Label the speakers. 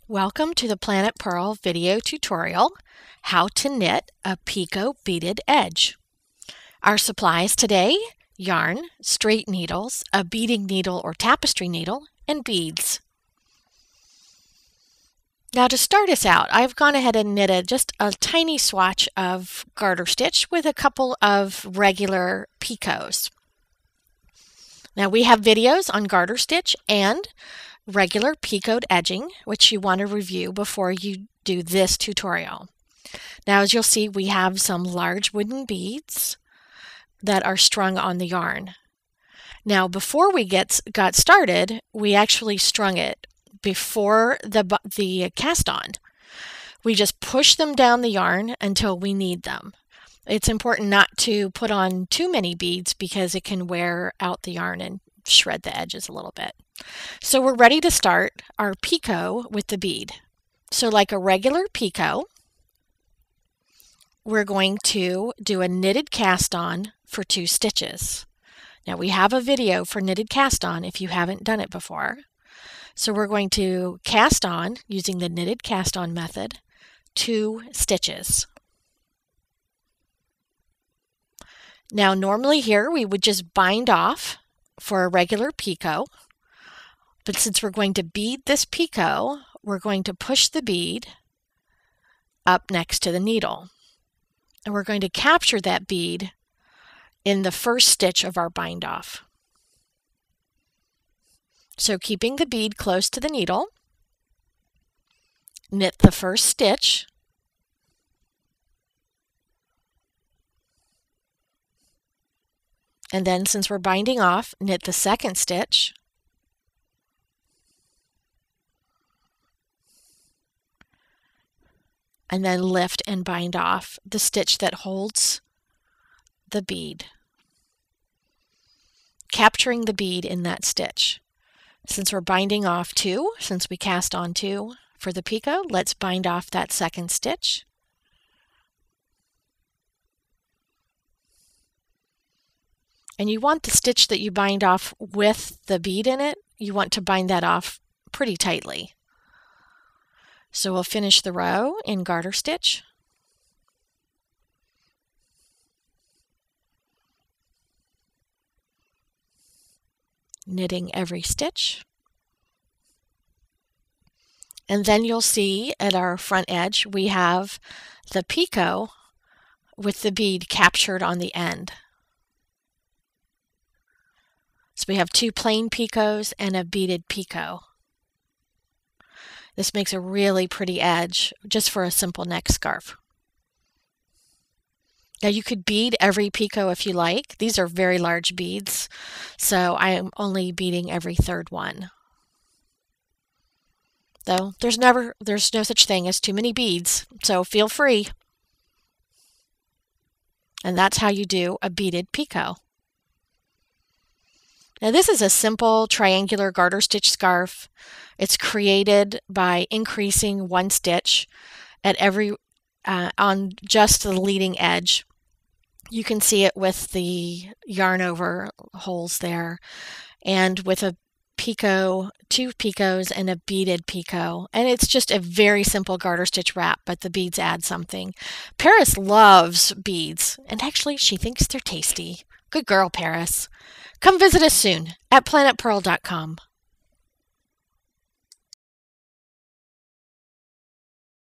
Speaker 1: Welcome to the Planet Purl video tutorial, how to knit a Picot beaded edge. Our supplies today, yarn, straight needles, a beading needle or tapestry needle, and beads. Now to start us out, I've gone ahead and knitted just a tiny swatch of garter stitch with a couple of regular picots. Now we have videos on garter stitch and regular picot edging, which you want to review before you do this tutorial. Now, as you'll see, we have some large wooden beads that are strung on the yarn. Now, before we got started, we actually strung it before the cast on. We just push them down the yarn until we need them. It's important not to put on too many beads because it can wear out the yarn and shred the edges a little bit. So we're ready to start our picot with the bead. So like a regular picot, we're going to do a knitted cast on for 2 stitches. Now we have a video for knitted cast on if you haven't done it before. So we're going to cast on using the knitted cast on method 2 stitches. Now normally here we would just bind off for a regular picot. But since we're going to bead this picot, we're going to push the bead up next to the needle. And we're going to capture that bead in the first stitch of our bind off. So keeping the bead close to the needle, knit the first stitch, and then since we're binding off, knit the second stitch, and then lift and bind off the stitch that holds the bead, capturing the bead in that stitch. Since we're binding off 2, since we cast on 2 for the picot, let's bind off that second stitch. And you want the stitch that you bind off with the bead in it, you want to bind that off pretty tightly. So we'll finish the row in garter stitch. Knitting every stitch. And then you'll see at our front edge we have the picot with the bead captured on the end. So we have 2 plain picots and a beaded picot. This makes a really pretty edge just for a simple neck scarf. Now you could bead every picot if you like. These are very large beads, so I am only beading every 3rd one. Though there's no such thing as too many beads, so feel free. And that's how you do a beaded picot. Now this is a simple triangular garter stitch scarf. It's created by increasing 1 stitch at every on just the leading edge. You can see it with the yarn over holes there, and with a picot, 2 picots and a beaded picot. And it's just a very simple garter stitch wrap, but the beads add something. Paris loves beads, and actually she thinks they're tasty. Good girl, Paris. Come visit us soon at planetpurl.com.